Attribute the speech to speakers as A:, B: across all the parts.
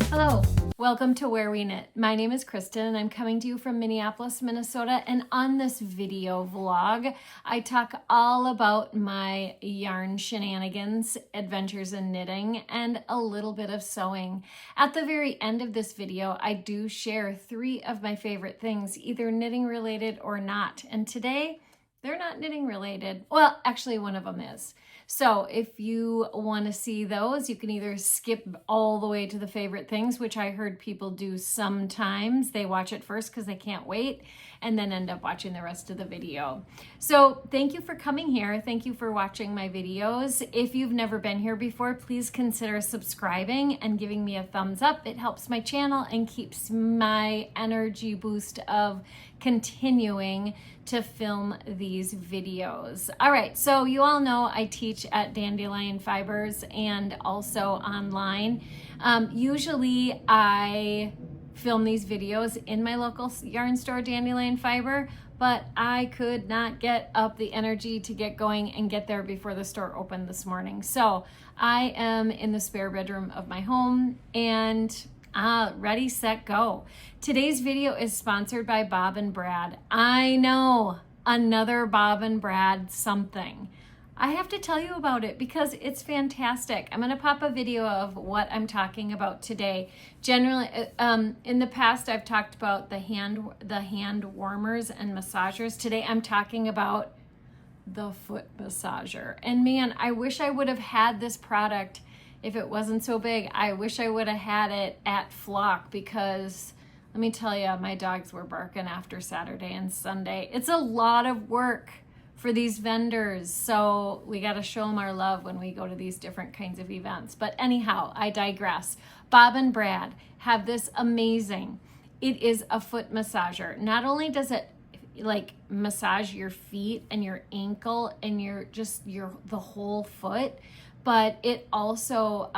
A: Hello, welcome to Where We Knit. My name is Kristen and I'm coming to you from Minneapolis, Minnesota. And on this video vlog, I talk all about my yarn shenanigans, adventures in knitting, and a little bit of sewing. At the very end of this video, I do share 3 of my favorite things, either knitting related or not. And today, they're not knitting related. Well, actually one of them is. So if you want to see those, you can either skip all the way to the favorite things, which I heard people do sometimes. They watch it first because they can't wait and then end up watching the rest of the video. So thank you for coming here. Thank you for watching my videos. If you've never been here before, please consider subscribing and giving me a thumbs up. It helps my channel and keeps my energy boost of continuing to film these videos. All right, so you all know I teach at Dandelion Fibers and also online. Usually I film these videos in my local yarn store, Dandelion Fiber, but I could not get up the energy to get going and get there before the store opened this morning. So I am in the spare bedroom of my home and ready, set, go. Today's video is sponsored by Bob and Brad. I know, another Bob and Brad something. I have to tell you about it because it's fantastic. I'm going to pop a video of what I'm talking about today. Generally, in the past, I've talked about the hand warmers and massagers. Today, I'm talking about the foot massager. And man, I wish I would have had this product if it wasn't so big. I wish I would have had it at Flock because let me tell you, my dogs were barking after Saturday and Sunday. It's a lot of work for these vendors, so we got to show them our love when we go to these different kinds of events. But anyhow, I digress. Bob and Brad have this amazing, it is a foot massager. Not only does it like massage your feet and your ankle and the whole foot, but it also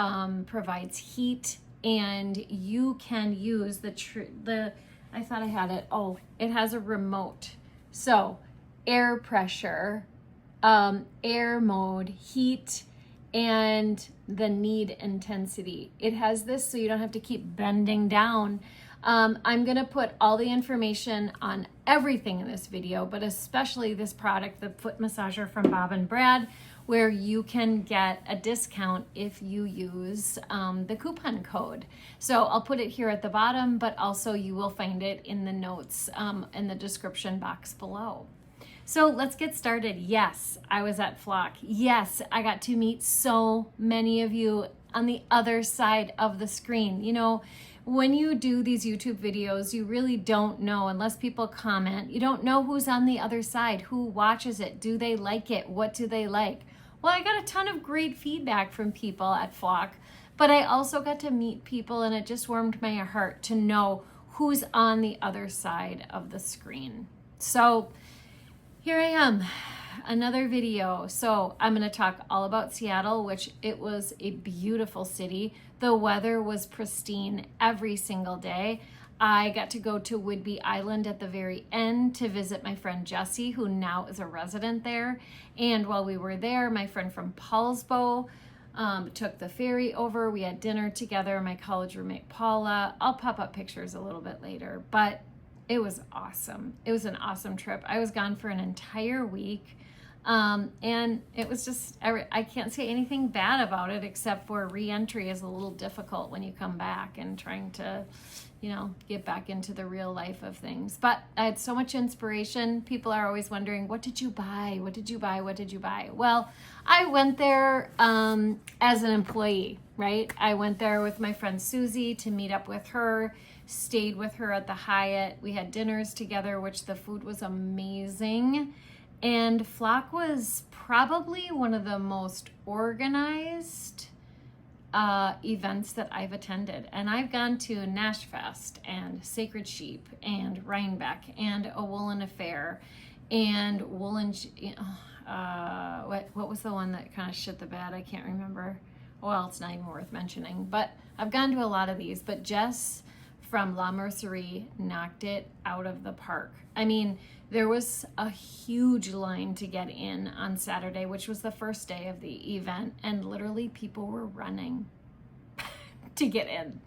A: provides heat, and you can use I thought I had it. Oh, it has a remote. So air pressure, air mode, heat, and the knead intensity. It has this so you don't have to keep bending down. I'm gonna put all the information on everything in this video, but especially this product, the foot massager from Bob and Brad, where you can get a discount if you use the coupon code. So I'll put it here at the bottom, but also you will find it in the notes in the description box below. So let's get started. Yes, I was at Flock. Yes, I got to meet so many of you on the other side of the screen. You know, when you do these YouTube videos, you really don't know, unless people comment, you don't know who's on the other side, who watches it, do they like it, what do they like? Well, I got a ton of great feedback from people at Flock, but I also got to meet people and it just warmed my heart to know who's on the other side of the screen. So here I am, another video. So I'm gonna talk all about Seattle, which it was a beautiful city. The weather was pristine every single day. I got to go to Whidbey Island at the very end to visit my friend Jessie, who now is a resident there. And while we were there, my friend from Poulsbo took the ferry over. We had dinner together, my college roommate Paula. I'll pop up pictures a little bit later, but it was awesome. It was an awesome trip. I was gone for an entire week. And it was just, I can't say anything bad about it except for re-entry is a little difficult when you come back and trying to, you know, get back into the real life of things. But I had so much inspiration. People are always wondering, what did you buy? What did you buy? What did you buy? Well, I went there as an employee, right? I went there with my friend Susie to meet up with her, stayed with her at the Hyatt. We had dinners together, which the food was amazing. And Flock was probably one of the most organized events that I've attended. And I've gone to Nashfest and Sacred Sheep and Rhinebeck and A Woolen Affair and Woolen, what was the one that kind of shit the bed? I can't remember. Well, it's not even worth mentioning, but I've gone to a lot of these. But Jess from La Mercerie knocked it out of the park. I mean, there was a huge line to get in on Saturday, which was the first day of the event, and literally people were running to get in.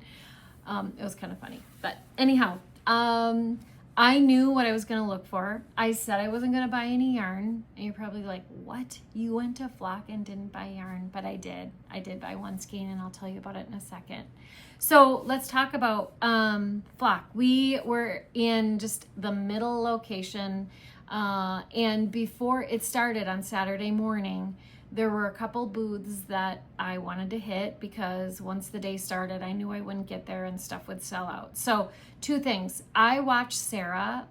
A: It was kind of funny, but anyhow, I knew what I was going to look for. I said I wasn't going to buy any yarn, and you're probably like, what? You went to Flock and didn't buy yarn? But I did. I did buy one skein, and I'll tell you about it in a second. So let's talk about Flock. We were in just the middle location, and before it started on Saturday morning, there were a couple booths that I wanted to hit because once the day started, I knew I wouldn't get there and stuff would sell out. So 2 things. I watch Sarah.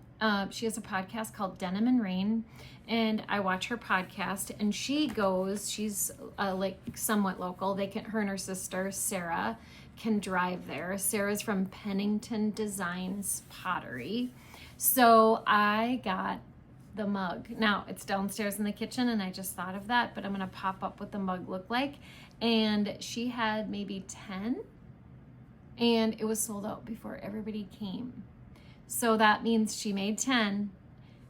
A: She has a podcast called Denim Rain, and I watch her podcast, and she's like somewhat local. Her and her sister, Sarah, can drive there. Sarah's from Pennington Designs Pottery. So I got the mug. Now it's downstairs in the kitchen, and I just thought of that, but I'm gonna pop up what the mug looked like. And she had maybe 10, and it was sold out before everybody came. So that means she made 10.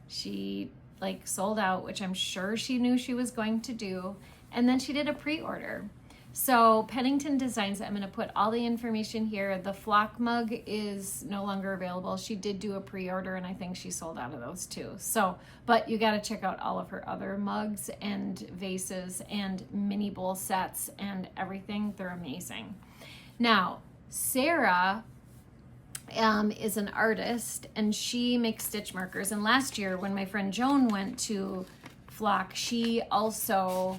A: She like sold out, which I'm sure she knew she was going to do. And then she did a pre-order. So Pennington Designs, I'm going to put all the information here. The Flock mug is no longer available. She did do a pre-order, and I think she sold out of those too. So, but you got to check out all of her other mugs and vases and mini bowl sets and everything. They're amazing. Now, Sarah is an artist, and she makes stitch markers. And last year when my friend Joan went to Flock, she also...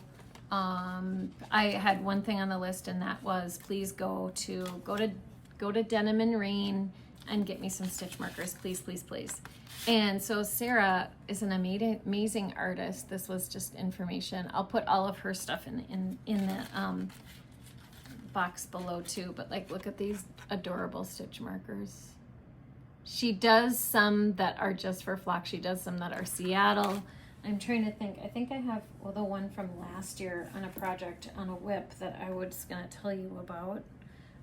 A: I had one thing on the list, and that was please go to Denim Rain and get me some stitch markers, please, please, please. And so Sarah is an amazing artist. This was just information. I'll put all of her stuff in the box below too. But like, look at these adorable stitch markers. She does some that are just for Flock. She does some that are Seattle. I'm trying to think. I think I have the one from last year on a project on a whip that I was going to tell you about,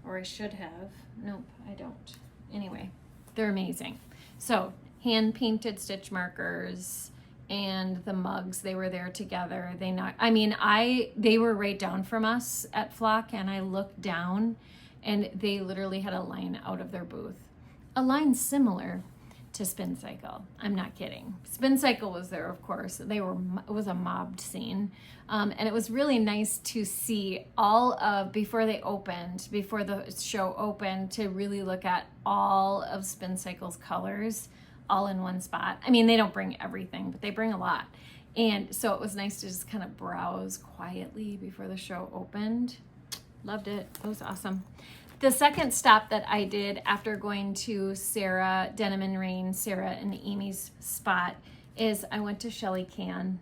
A: or I should have. Nope, I don't. Anyway, they're amazing. So hand painted stitch markers and the mugs, they were there together. They were right down from us at Flock, and I looked down, and they literally had a line out of their booth. A line similar to Spin Cycle. I'm not kidding. Spin Cycle was there, of course. It was a mobbed scene. And it was really nice to see before the show opened, to really look at all of Spin Cycle's colors all in one spot. I mean, they don't bring everything, but they bring a lot. And so it was nice to just kind of browse quietly before the show opened. Loved it. It was awesome. The second stop that I did after going to Denim Rain, Sarah and Amy's spot, is I went to Shelli Can.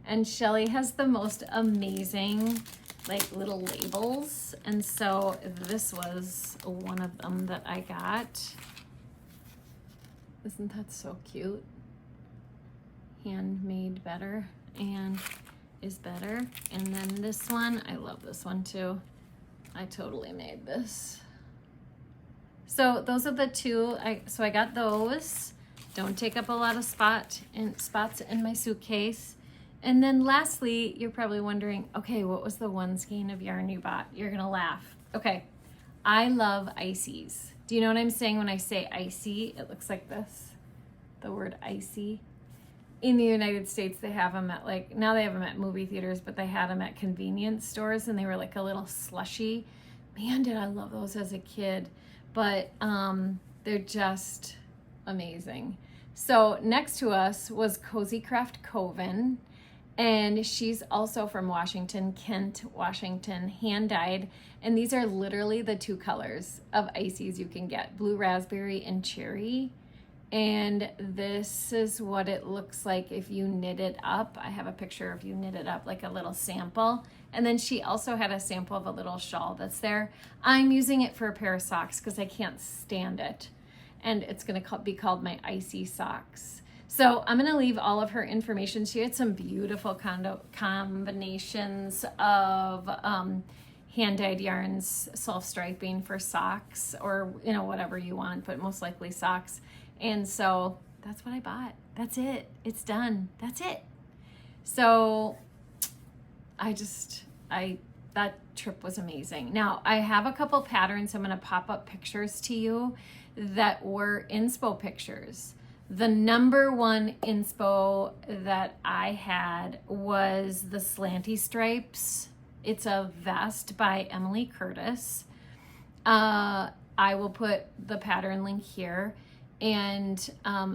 A: And Shelli has the most amazing like little labels. And so this was one of them that I got. Isn't that so cute? Handmade better and is better. And then this one, I love this one too. I totally made this. So those are the two. So I got those. Don't take up a lot of spots in my suitcase. And then lastly, you're probably wondering, okay, what was the one skein of yarn you bought? You're gonna laugh. Okay, I love ICEEs. Do you know what I'm saying when I say ICEE? It looks like this, the word ICEE. In the United States, they have them at now they have them at movie theaters, but they had them at convenience stores, and they were like a little slushy. Man, did I love those as a kid. But they're just amazing. So next to us was Craft Coven, and she's also from Washington, Kent, Washington, hand-dyed. And these are literally the 2 colors of ICEEs you can get, blue raspberry and cherry. And this is what it looks like if you knit it up. I have a picture of you knit it up, like a little sample. And then she also had a sample of a little shawl that's there. I'm using it for a pair of socks because I can't stand it. And it's going to be called my ICEE socks. So I'm going to leave all of her information. She had some beautiful combinations of hand-dyed yarns, self-striping for socks or, you know, whatever you want, but most likely socks. And so that's what I bought. That's it. It's done. That's it. So that trip was amazing. Now I have a couple patterns. I'm going to pop up pictures to you that were inspo pictures. The number one inspo that I had was the Slanty Stripes. It's a vest by Emily Curtis. I will put the pattern link here. And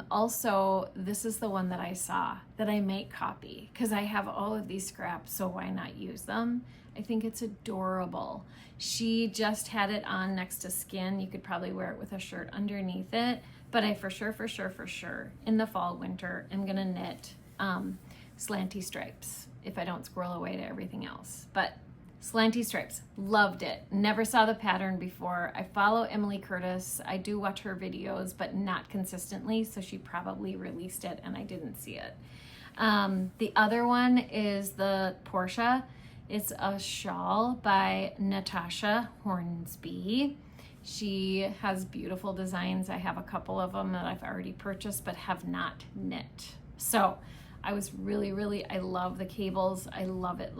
A: also, this is the one that I saw that I might copy because I have all of these scraps, so why not use them? I think it's adorable. She just had it on next to skin. You could probably wear it with a shirt underneath it, but I for sure in the fall, winter, I'm gonna knit Slanty Stripes if I don't squirrel away to everything else. But Slanty Stripes, loved it. Never saw the pattern before. I follow Emily Curtis. I do watch her videos, but not consistently, so she probably released it and I didn't see it. The other one is the Portia. It's a shawl by Natasja Hornby. She has beautiful designs. I have a couple of them that I've already purchased but have not knit. So I was really, I love the cables. I love it.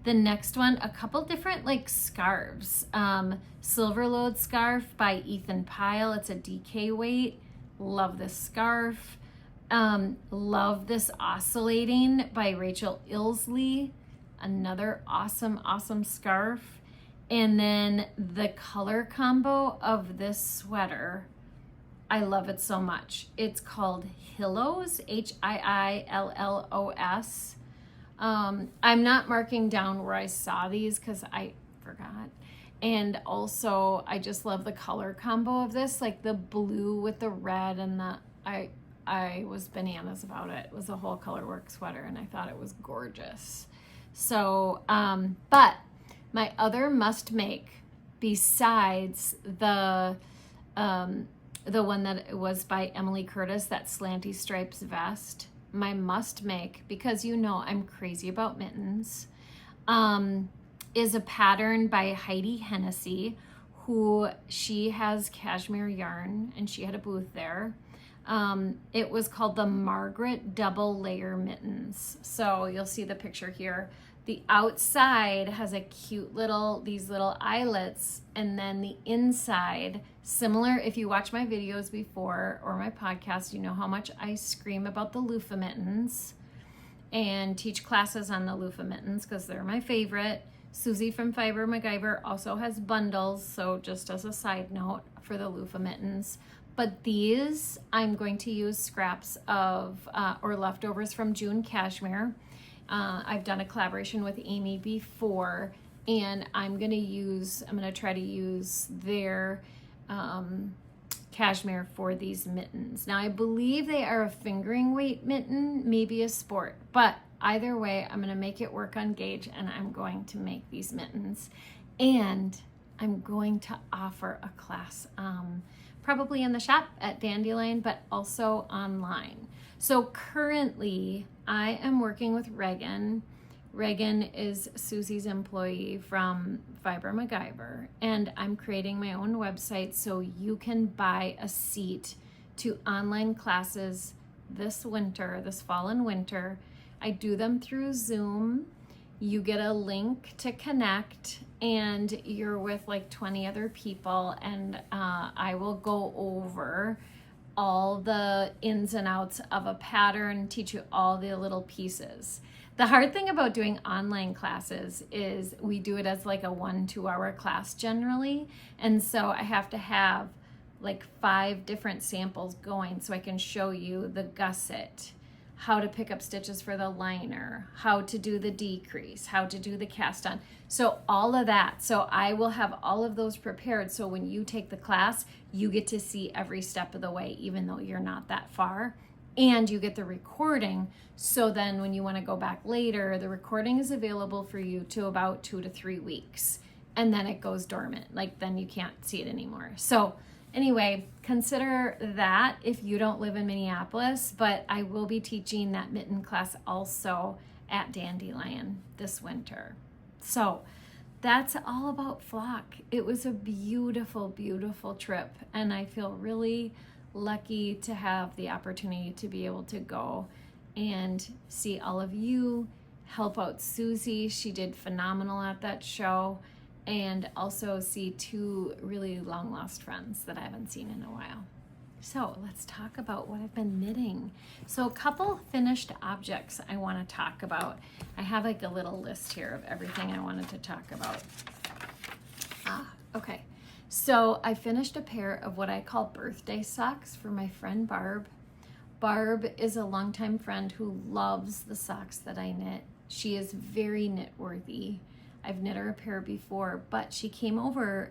A: The next one, a couple different like scarves. Silverlode scarf by Pyle. It's a DK weight. Love this scarf. Love this Oscillating by Rachel Ilsley. Another awesome scarf. And then the color combo of this sweater, I love it so much. It's called Hiillos, Hiillos. I'm not marking down where I saw these because I forgot. And also, I just love the color combo of this, like the blue with the red and I was bananas about it. It was a whole colorwork sweater and I thought it was gorgeous. So, but my other must make besides the one that was by Emily Curtis, that Slanty Stripes vest, my must make, because you know I'm crazy about mittens, is a pattern by Heidi Hennessy, who she has cashmere yarn and she had a booth there. It was called the Margaret double layer mittens. So you'll see the picture here. The outside has a cute these little eyelets, and then the inside, similar, if you watch my videos before or my podcast, you know how much I scream about the loofah mittens and teach classes on the loofah mittens because they're my favorite. Susie from Fiber MacGyver also has bundles, so just as a side note for the loofah mittens. But these, I'm going to use scraps of, or leftovers from June Cashmere. I've done a collaboration with Amy before, and I'm gonna try to use their cashmere for these mittens. Now I believe they are a fingering weight mitten, maybe a sport, but either way, I'm gonna make it work on gauge and I'm going to make these mittens. And I'm going to offer a class, probably in the shop at Dandelion, but also online. So currently I am working with Reagan. Reagan is Susie's employee from Fiber MacGyver, and I'm creating my own website so you can buy a seat to online classes this fall and winter. I do them through Zoom. You get a link to connect and you're with like 20 other people, and I will go over all the ins and outs of a pattern, teach you all the little pieces. The hard thing about doing online classes is we do it as like a 1-2 hour class generally. And so I have to have like 5 different samples going so I can show you the gusset, how to pick up stitches for the liner, how to do the decrease, how to do the cast on. So all of that. So I will have all of those prepared. So when you take the class, you get to see every step of the way, even though you're not that far. And you get the recording. So then when you want to go back later, the recording is available for you to about 2 to 3 weeks. And then it goes dormant. Like then you can't see it anymore. So anyway, consider that if you don't live in Minneapolis, but I will be teaching that mitten class also at Dandelion this winter. So that's all about flock. It was a beautiful, beautiful trip, and I feel really lucky to have the opportunity to be able to go and see all of you, help out Susie. She did phenomenal at that show, and also see two really long lost friends that I haven't seen in a while. So let's talk about what I've been knitting. So a couple finished objects I want to talk about. I have like a little list here of everything I wanted to talk about. Okay. So I finished a pair of what I call birthday socks for my friend Barb. Barb is a longtime friend who loves the socks that I knit. She is very knit worthy. I've knit her a pair before, but she came over.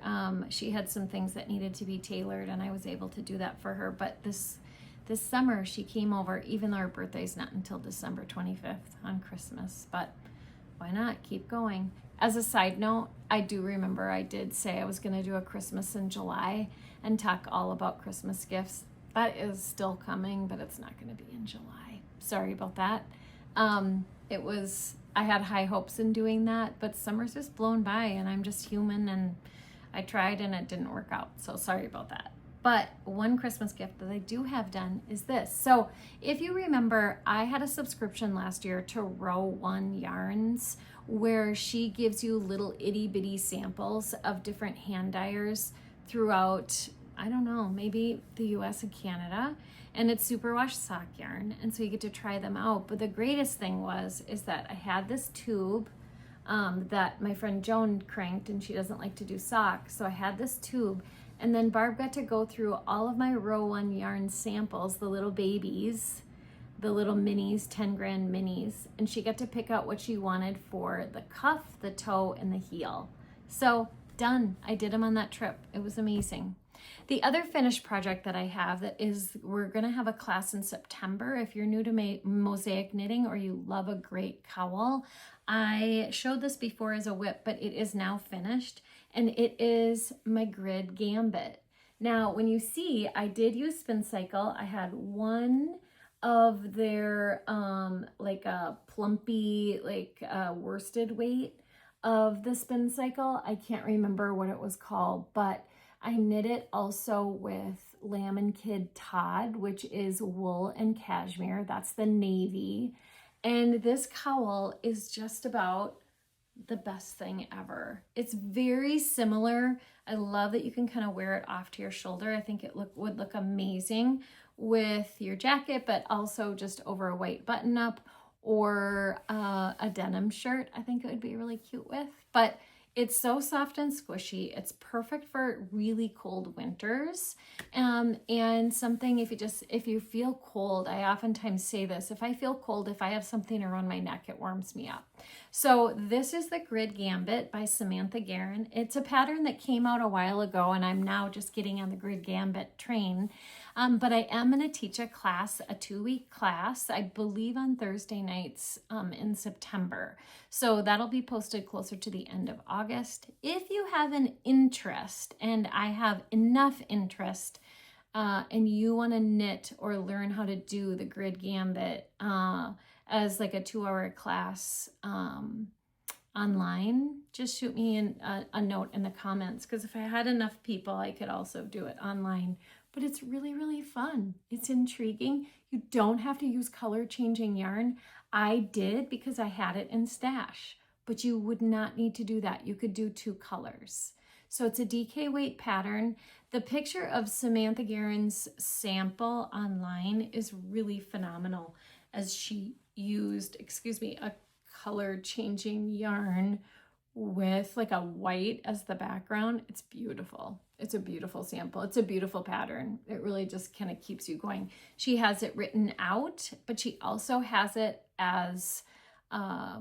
A: She had some things that needed to be tailored, and I was able to do that for her. But this summer, she came over, even though her birthday's not until December 25th on Christmas. But why not? Keep going. As a side note, I do remember I did say I was going to do a Christmas in July and talk all about Christmas gifts. That is still coming, but it's not going to be in July. Sorry about that. I had high hopes in doing that, but summer's just blown by, and I'm just human, and I tried and it didn't work out. So sorry about that. But one Christmas gift that I do have done is this. So if you remember, I had a subscription last year to Row One Yarns, where she gives you little itty bitty samples of different hand dyers throughout, I don't know, maybe the US and Canada. And it's superwash sock yarn, and so you get to try them out. But the greatest thing is that I had this tube that my friend Joan cranked, and she doesn't like to do socks, so I had this tube, and then Barb got to go through all of my Row One yarn samples, the little babies, the little minis, 10 grand minis, and she got to pick out what she wanted for the cuff, the toe, and the heel. So done. I did them on that trip. It was amazing. The other finished project that I have we're going to have a class in September. If you're new to mosaic knitting or you love a great cowl, I showed this before as a whip, but it is now finished, and it is my grid Gambit. Now, when you see, I did use Spin Cycle. I had one of their like a plumpy, like worsted weight of the Spin Cycle. I can't remember what it was called, but I knit it also with Lamb and Kid Todd, which is wool and cashmere. That's the navy. And this cowl is just about the best thing ever. It's very similar. I love that you can kind of wear it off to your shoulder. I think it would look amazing with your jacket, but also just over a white button up or a denim shirt. I think it would be really cute with, but it's so soft and squishy. It's perfect for really cold winters. And something, if you feel cold, I oftentimes say this, if I feel cold, if I have something around my neck, it warms me up. So this is the Grid Gambit by Samantha Guerin. It's a pattern that came out a while ago, and I'm now just getting on the Grid Gambit train. But I am going to teach a class, a 2-week class, I believe on Thursday nights in September. So that'll be posted closer to the end of August. If you have an interest, and I have enough interest, and you want to knit or learn how to do the Grid Gambit as like a 2-hour class online, just shoot me a note in the comments, because if I had enough people, I could also do it online. But it's really, really fun. It's intriguing. You don't have to use color changing yarn. I did because I had it in stash, but you would not need to do that. You could do 2 colors. So it's a DK weight pattern. The picture of Samantha Guerin's sample online is really phenomenal, as she used, a color changing yarn with like a white as the background. It's beautiful. It's a beautiful sample. It's a beautiful pattern. It really just kind of keeps you going. She has it written out, but she also has it as a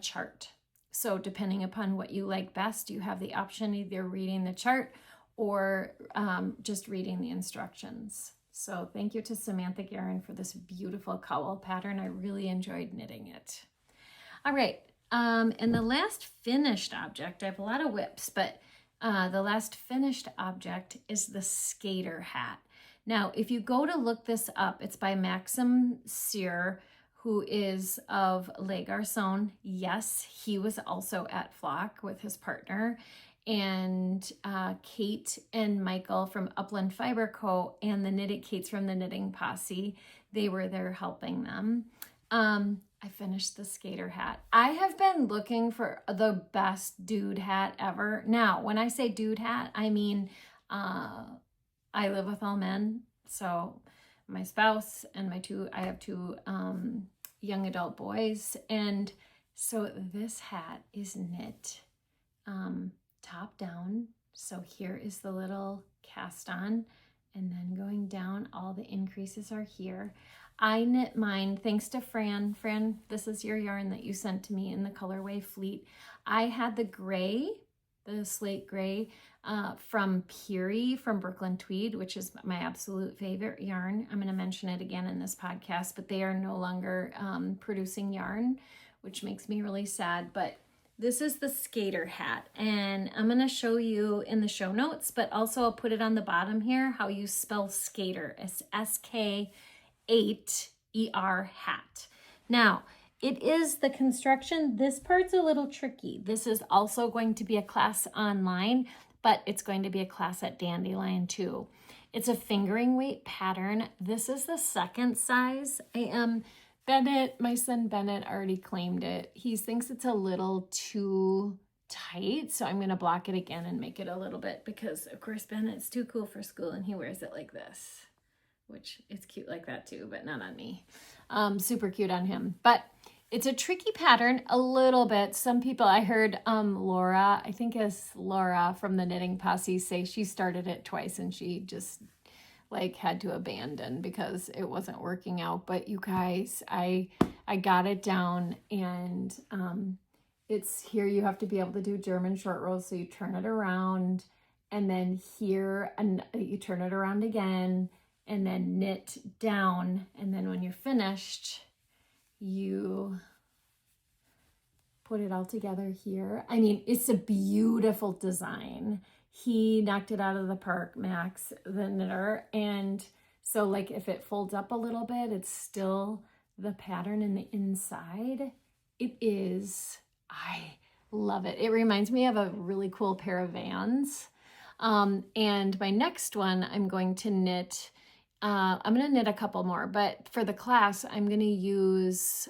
A: chart. So depending upon what you like best, you have the option either reading the chart or just reading the instructions. So thank you to Samantha Guerin for this beautiful cowl pattern. I really enjoyed knitting it. All right. And the last finished object, I have a lot of whips, but the last finished object is the Sk8er Hat. Now, if you go to look this up, it's by Maxim Cyr, who is of Les Garçons. Yes, he was also at Flock with his partner. And Kate and Michael from Upland Fiber Co. and the Knitted Kates from the Knitting Posse, they were there helping them. I finished the Sk8er hat. I have been looking for the best dude hat ever. Now, when I say dude hat, I mean, I live with all men. So my spouse and I have two young adult boys. And so this hat is knit top down. So here is the little cast on, and then going down, all the increases are here. I knit mine thanks to Fran. Fran, this is your yarn that you sent to me in the colorway Fleet. I had the gray, the slate gray from Purl from Brooklyn Tweed, which is my absolute favorite yarn. I'm going to mention it again in this podcast, but they are no longer producing yarn, which makes me really sad. But this is the Sk8er hat, and I'm going to show you in the show notes, but also I'll put it on the bottom here, how you spell Sk8er. It's Sk8ER hat. Now, it is the construction. This part's a little tricky. This is also going to be a class online, but it's going to be a class at Dandelion too. It's a fingering weight pattern. This is the second size. Bennett, my son Bennett already claimed it. He thinks it's a little too tight, so I'm going to block it again and make it a little bit, because of course Bennett's too cool for school and he wears it like this, which is cute like that too, but not on me. Super cute on him. But it's a tricky pattern a little bit. Some people, I heard Laura, I think it's Laura from the Knitting Posse, say she started it twice and she just had to abandon because it wasn't working out. But you guys, I got it down, and it's here. You have to be able to do German short rows. So you turn it around, and then here, and you turn it around again, and then knit down. And then when you're finished, you put it all together here. I mean, it's a beautiful design. He knocked it out of the park, Max, the knitter. And so if it folds up a little bit, it's still the pattern in the inside. It is, I love it. It reminds me of a really cool pair of Vans. And my next one, I'm going to knit, a couple more, but for the class, I'm going to use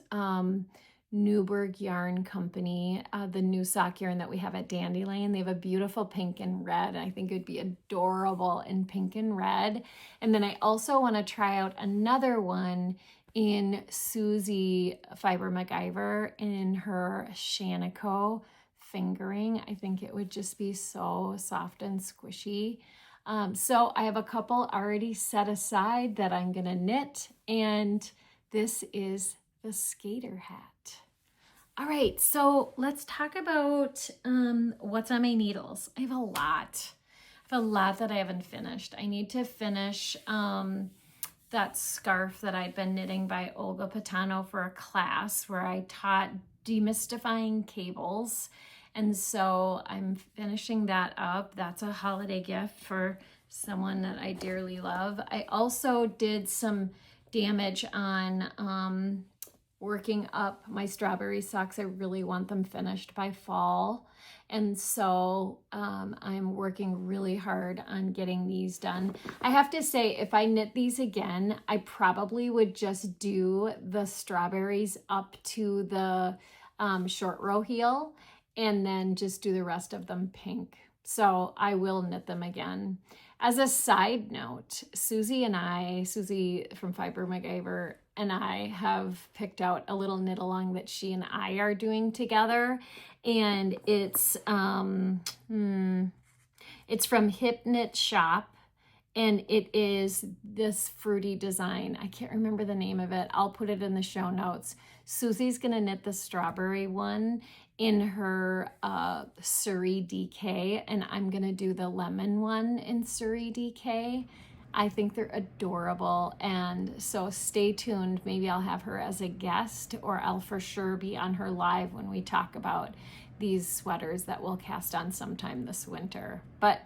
A: Newburgh Yarn Company, the new sock yarn that we have at Dandelion. They have a beautiful pink and red. I think it would be adorable in pink and red. And then I also want to try out another one in Susie Fiber MacGyver in her Shanico fingering. I think it would just be so soft and squishy. So I have a couple already set aside that I'm going to knit, and this is the Sk8er hat. All right, so let's talk about what's on my needles. I have a lot. That I haven't finished. I need to finish that scarf that I've been knitting by Olga Patano for a class where I taught demystifying cables. And so I'm finishing that up. That's a holiday gift for someone that I dearly love. I also did some damage on working up my strawberry socks. I really want them finished by fall. And so I'm working really hard on getting these done. I have to say, if I knit these again, I probably would just do the strawberries up to the short row heel, and then just do the rest of them pink. So I will knit them again. As a side note, Susie from Fiber MacGyver, and I have picked out a little knit along that she and I are doing together. And it's from HipKnitShop, and it is this fruity design. I can't remember the name of it. I'll put it in the show notes. Susie's gonna knit the strawberry one in her Surrey DK, and I'm gonna do the lemon one in Surrey DK. I think they're adorable, and so stay tuned. Maybe I'll have her as a guest, or I'll for sure be on her live when we talk about these sweaters that we'll cast on sometime this winter. But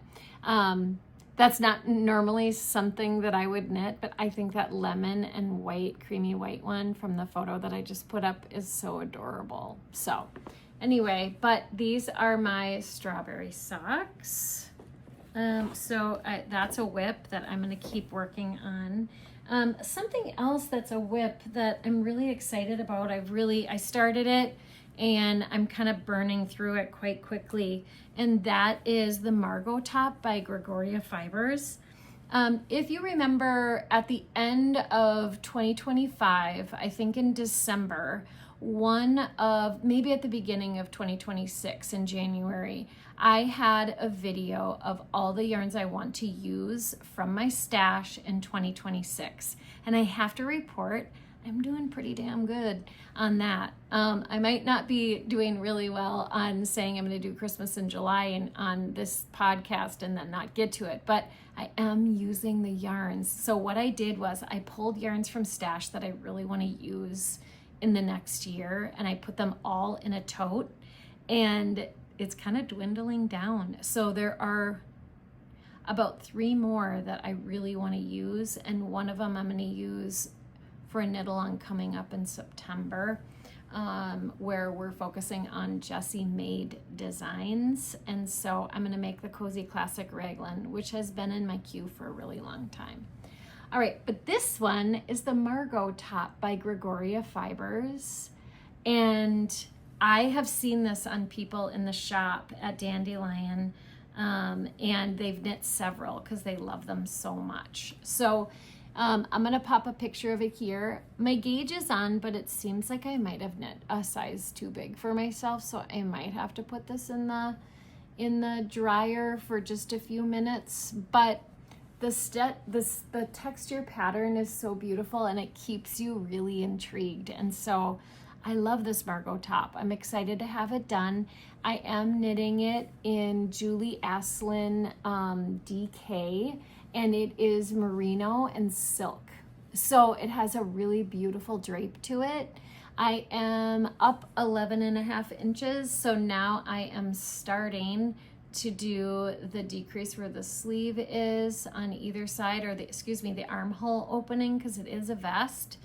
A: That's not normally something that I would knit, but I think that lemon and white, creamy white one from the photo that I just put up is so adorable. So anyway, but these are my strawberry socks. That's a whip that I'm going to keep working on. Something else that's a whip that I'm really excited about. I started it and I'm kind of burning through it quite quickly. And that is the Margot top by Gregoria Fibers. If you remember at the end of 2025, I think in December, maybe at the beginning of 2026 in January, I had a video of all the yarns I want to use from my stash in 2026. And I have to report, I'm doing pretty damn good on that. I might not be doing really well on saying I'm going to do Christmas in July and on this podcast and then not get to it, but I am using the yarns. So what I did was I pulled yarns from stash that I really want to use in the next year, and I put them all in a tote, and it's kind of dwindling down. So there are about 3 more that I really want to use, and one of them I'm going to use for a knit along coming up in September, where we're focusing on Jessie made designs. And so I'm going to make the Cozy Classic Raglan, which has been in my queue for a really long time. All right, but this one is the Margot top by Gregoria Fibers. And I have seen this on people in the shop at Dandelion, and they've knit several because they love them so much. So I'm going to pop a picture of it here. My gauge is on, but it seems like I might have knit a size too big for myself, so I might have to put this in the dryer for just a few minutes. But the texture pattern is so beautiful, and it keeps you really intrigued. And so I love this Margot top. I'm excited to have it done. I am knitting it in Julie Aslin DK, and it is merino and silk. So it has a really beautiful drape to it. I am up 11.5 inches, so now I am starting to do the decrease where the sleeve is on either side, or the armhole opening, because it is a vest.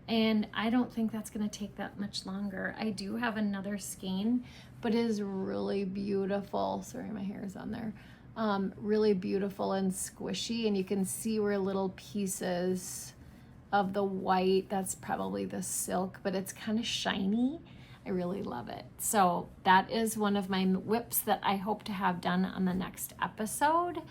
A: And I don't think that's going to take that much longer. I do have another skein, but it is really beautiful. Sorry, my hair is on there. Really beautiful and squishy, and you can see where little pieces of the white, that's probably the silk, but it's kind of shiny. I really love it. So that is one of my whips that I hope to have done on the next episode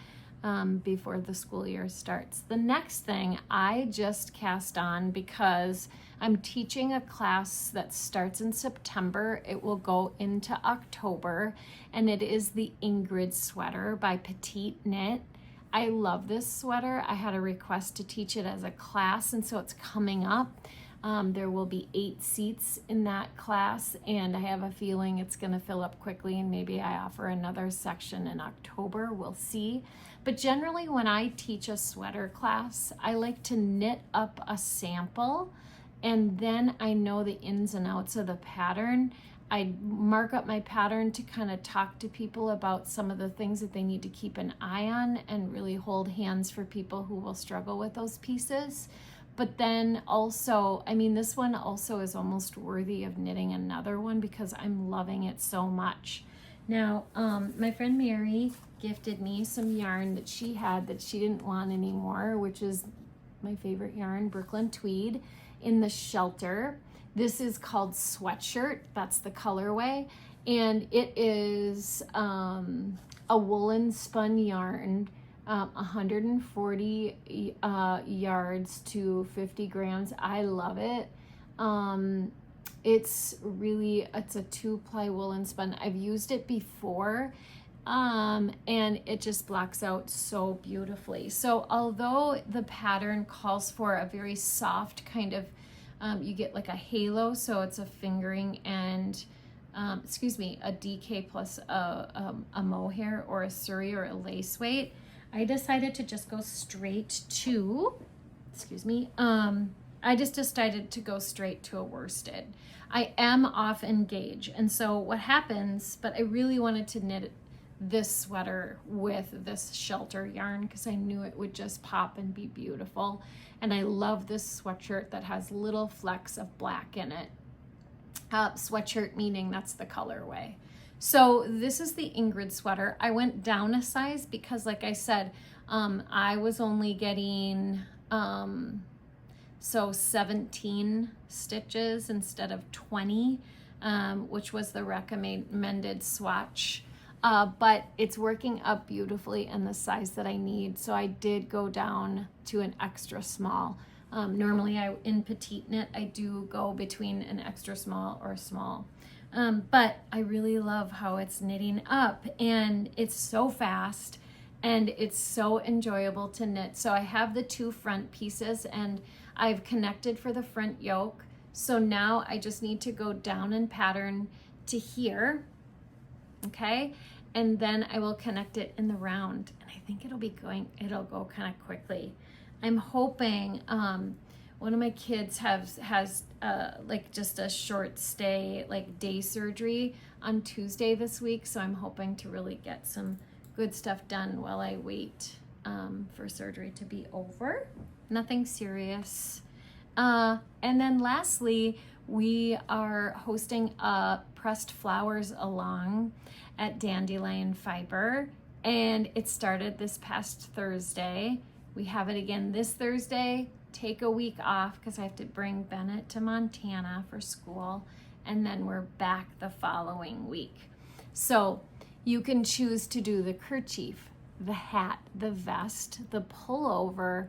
A: before the school year starts. The next thing I just cast on because I'm teaching a class that starts in September. It will go into October, and it is the Ingrid sweater by Petite Knit. I love this sweater. I had a request to teach it as a class, and so it's coming up. There will be 8 seats in that class, and I have a feeling it's going to fill up quickly, and maybe I offer another section in October. We'll see. But generally, when I teach a sweater class, I like to knit up a sample, and then I know the ins and outs of the pattern. I mark up my pattern to kind of talk to people about some of the things that they need to keep an eye on and really hold hands for people who will struggle with those pieces. But then also, I mean, this one also is almost worthy of knitting another one because I'm loving it so much. Now, my friend Mary gifted me some yarn that she had that she didn't want anymore, which is my favorite yarn, Brooklyn Tweed, in the Shelter. This is called Sweatshirt. That's the colorway. And it is a woolen spun yarn, 140 yards to 50 grams. I love it. It's a 2-ply woolen spun. I've used it before, and it just blocks out so beautifully. So although the pattern calls for a very soft kind of, you get like a halo, so it's a fingering and a DK plus a mohair or a surrey or a lace weight, I decided to just go straight to, I just decided to go straight to a worsted. I am off in gauge, and so what happens, but I really wanted to knit this sweater with this shelter yarn because I knew it would just pop and be beautiful. And I love this sweatshirt that has little flecks of black in it. Sweatshirt meaning that's the colorway. So this is the Ingrid sweater. I went down a size because, like I said, I was only getting 17 stitches instead of 20, which was the recommended swatch. But it's working up beautifully in the size that I need. So I did go down to an extra small. Normally in petite knit, I do go between an extra small or small. But I really love how it's knitting up, and it's so fast and it's so enjoyable to knit. So I have the 2 front pieces and I've connected for the front yoke. So now I just need to go down in pattern to here. Okay. And then I will connect it in the round, and I think it'll go kind of quickly. I'm hoping, one of my kids has like just a short stay, like day surgery on Tuesday this week. So I'm hoping to really get some good stuff done while I wait for surgery to be over. Nothing serious. And then lastly, we are hosting a pressed flowers along at Dandelion Fiber, and it started this past Thursday. We have it again this Thursday. Take a week off because I have to bring Bennett to Montana for school, and then we're back the following week. So you can choose to do the kerchief, the hat, the vest, the pullover,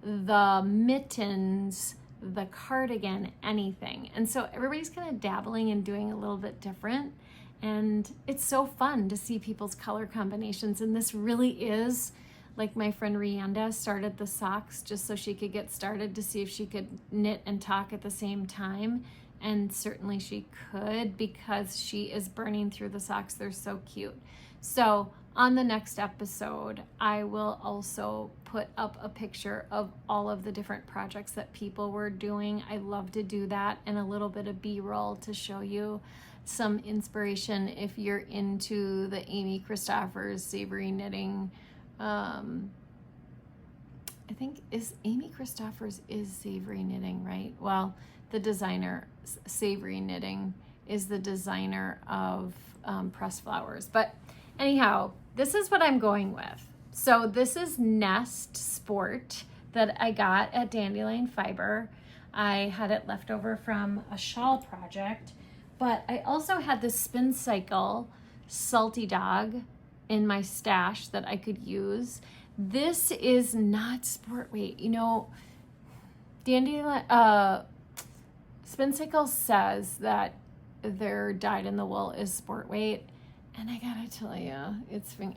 A: the mittens, the cardigan, anything. And so everybody's kind of dabbling and doing a little bit different, and it's so fun to see people's color combinations. And this really is, like my friend Rianda started the socks just so she could get started to see if she could knit and talk at the same time. And certainly she could, because she is burning through the socks. They're so cute. So on the next episode, I will also put up a picture of all of the different projects that people were doing. I love to do that, and a little bit of B-roll to show you some inspiration if you're into the Amy Christoffers savory knitting. I think Amy Christoffers is savory knitting, right? Well, the designer, Savory Knitting, is the designer of pressed flowers. But anyhow, this is what I'm going with. So this is Nest Sport that I got at Dandelion Fiber. I had it left over from a shawl project, but I also had this Spin Cycle Salty Dog in my stash that I could use. This is not sport weight. You know, Dandelion, Spin Cycle says that their dyed in the wool is sport weight. And I gotta tell you,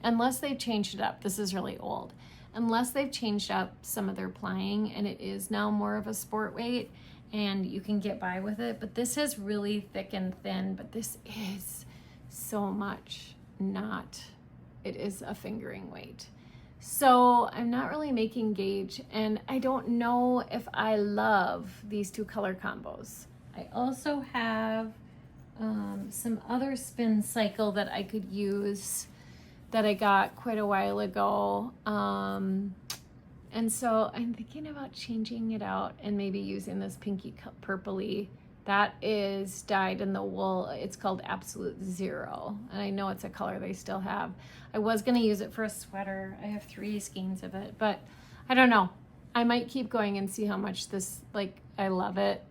A: unless they've changed it up, this is really old. Unless they've changed up some of their plying and it is now more of a sport weight and you can get by with it. But this is really thick and thin, but this is so much not. It is a fingering weight. So I'm not really making gauge, and I don't know if I love these 2 color combos. I also have some other Spin Cycle that I could use that I got quite a while ago. And so I'm thinking about changing it out and maybe using this pinky purpley. That is dyed in the wool. It's called Absolute Zero. And I know it's a color they still have. I was gonna use it for a sweater. I have 3 skeins of it, but I don't know. I might keep going and see how much this, I love it.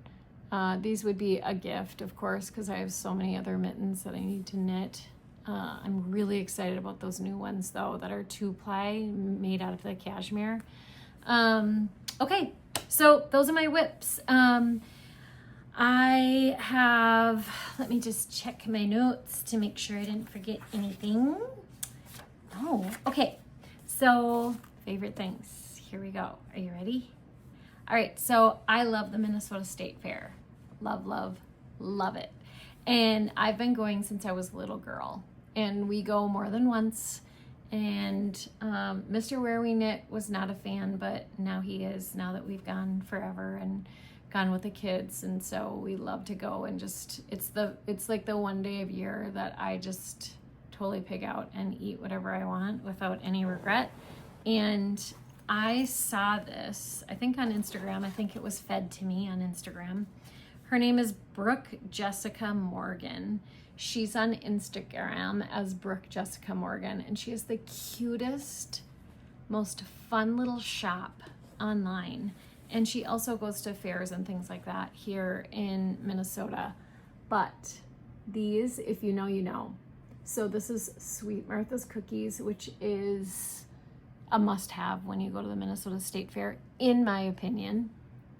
A: These would be a gift, of course, because I have so many other mittens that I need to knit. I'm really excited about those new ones, though, that are 2-ply made out of the cashmere. Okay, so those are my whips. I have, let me just check my notes to make sure I didn't forget anything. Oh, okay. So favorite things, here we go. Are you ready? All right, so I love the Minnesota State Fair. Love, love, love it. And I've been going since I was a little girl, and we go more than once. And Mr. Where We Knit was not a fan, but now he is, now that we've gone forever and gone with the kids. And so we love to go, and just, it's like the one day of year that I just totally pig out and eat whatever I want without any regret. And I saw this, I think on Instagram. I think it was fed to me on Instagram. Her name is Brooke Jessica Morgan. She's on Instagram as Brooke Jessica Morgan, and she has the cutest, most fun little shop online. And she also goes to fairs and things like that here in Minnesota. But these, if you know, you know. So this is Sweet Martha's Cookies, which is a must-have when you go to the Minnesota State Fair, in my opinion.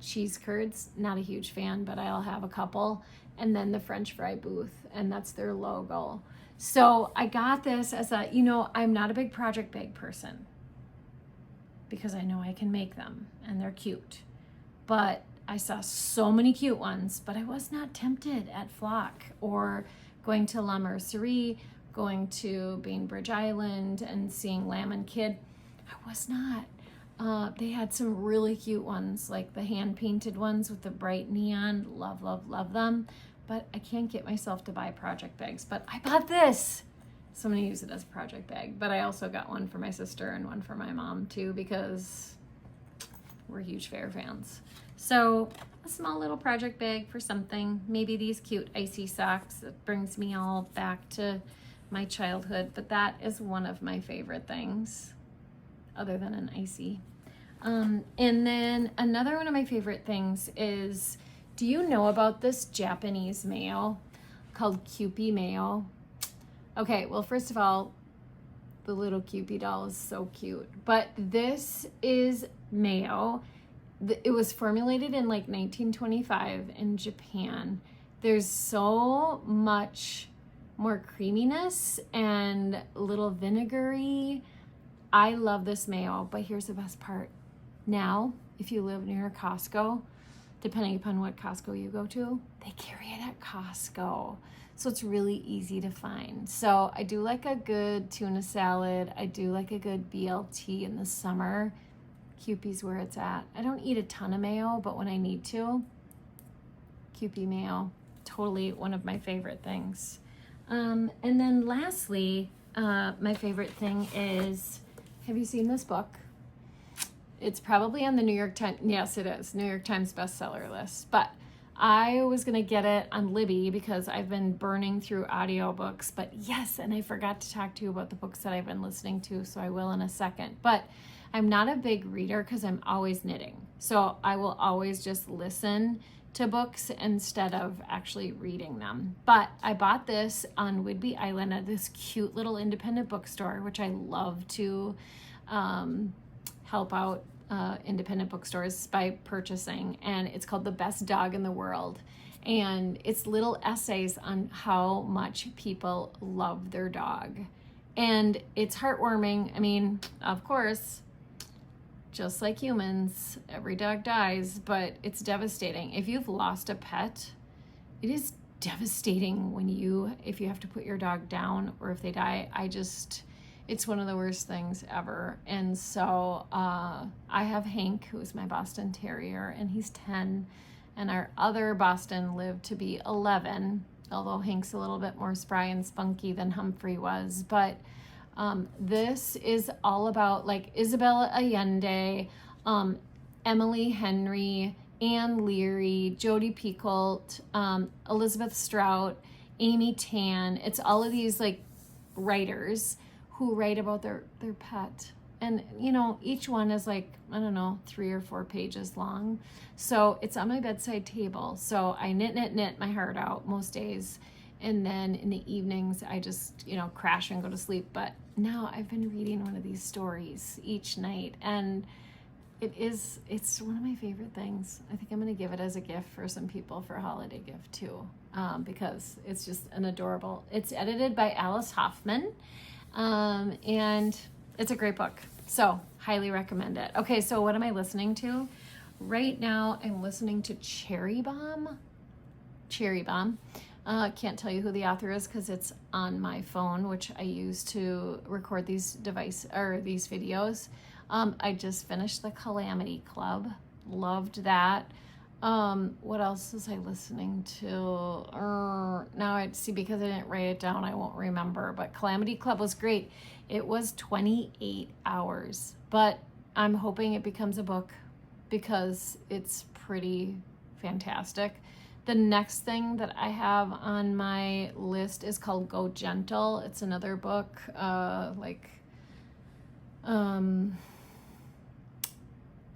A: Cheese curds, not a huge fan, but I'll have a couple. And then the French fry booth, and that's their logo. So I got this as a, you know, I'm not a big project bag person because I know I can make them and they're cute. But I saw so many cute ones, but I was not tempted at Flock or going to La Mercerie, going to Bainbridge Island and seeing Lamb and Kid. I was not. They had some really cute ones, like the hand-painted ones with the bright neon. Love, love, love them. But I can't get myself to buy project bags. But I bought this. So I'm going to use it as a project bag. But I also got one for my sister and one for my mom, too, because we're huge fair fans. So a small little project bag for something. Maybe these cute ICEE socks. That brings me all back to my childhood. But that is one of my favorite things, other than an ICEE. And then another one of my favorite things is, do you know about this Japanese mayo called Kewpie Mayo? Okay, well, first of all, the little Kewpie doll is so cute. But this is mayo. It was formulated in like 1925 in Japan. There's so much more creaminess and a little vinegary. I love this mayo, but here's the best part. Now, if you live near Costco, depending upon what Costco you go to, they carry it at Costco. So it's really easy to find. So I do like a good tuna salad. I do like a good BLT in the summer. Kewpie's where it's at. I don't eat a ton of mayo, but when I need to, Kewpie Mayo, totally one of my favorite things. And then lastly, my favorite thing is, have you seen this book? It's probably on the New York Times. Yes, it is. New York Times bestseller list. But I was going to get it on Libby because I've been burning through audiobooks. But yes, and I forgot to talk to you about the books that I've been listening to, so I will in a second. But I'm not a big reader because I'm always knitting. So I will always just listen to books instead of actually reading them. But I bought this on Whidbey Island at this cute little independent bookstore, which I love to help out independent bookstores by purchasing. And it's called The Best Dog in the World. And it's little essays on how much people love their dog. And it's heartwarming. I mean, of course, just like humans, every dog dies, but it's devastating. If you've lost a pet, it is devastating if you have to put your dog down or if they die. It's one of the worst things ever. And so I have Hank, who's my Boston Terrier, and he's 10. And our other Boston lived to be 11, although Hank's a little bit more spry and spunky than Humphrey was. But this is all about like Isabella Allende, Emily Henry, Anne Leary, Jodi Picoult, Elizabeth Strout, Amy Tan. It's all of these like writers who write about their pet. And, you know, each one is like, I don't know, 3 or 4 pages long. So it's on my bedside table. So I knit my heart out most days. And then in the evenings, I just, crash and go to sleep. But now I've been reading one of these stories each night. And it's one of my favorite things. I think I'm going to give it as a gift for some people for a holiday gift too. Because it's just an adorable, it's edited by Alice Hoffman. And it's a great book. So highly recommend it. Okay, so what am I listening to? Right now I'm listening to Cherry Bomb. Can't tell you who the author is because it's on my phone, which I use to record these videos. I just finished The Calamity Club. Loved that. What else was I listening to? Now I see, because I didn't write it down, I won't remember. But Calamity Club was great. It was 28 hours, but I'm hoping it becomes a book because it's pretty fantastic. The next thing that I have on my list is called Go Gentle. It's another book,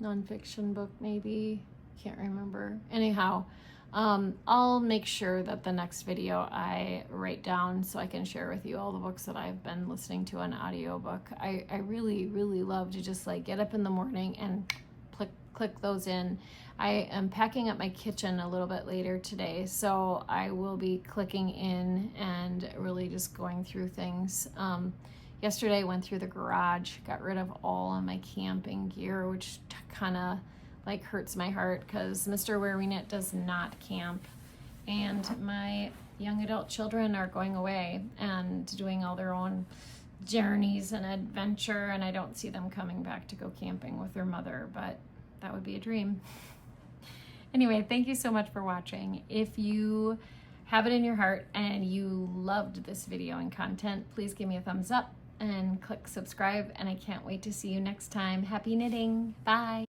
A: nonfiction book maybe. Can't remember. Anyhow, I'll make sure that the next video I write down so I can share with you all the books that I've been listening to on audiobook. I really, really love to just like get up in the morning and click those in. I am packing up my kitchen a little bit later today, so I will be clicking in and really just going through things. Yesterday I went through the garage, got rid of all of my camping gear, which kind of like hurts my heart because Mr. Where We Knit does not camp, and my young adult children are going away and doing all their own journeys and adventure, and I don't see them coming back to go camping with their mother, but that would be a dream. Anyway, thank you so much for watching. If you have it in your heart and you loved this video and content, please give me a thumbs up and click subscribe, and I can't wait to see you next time. Happy knitting. Bye.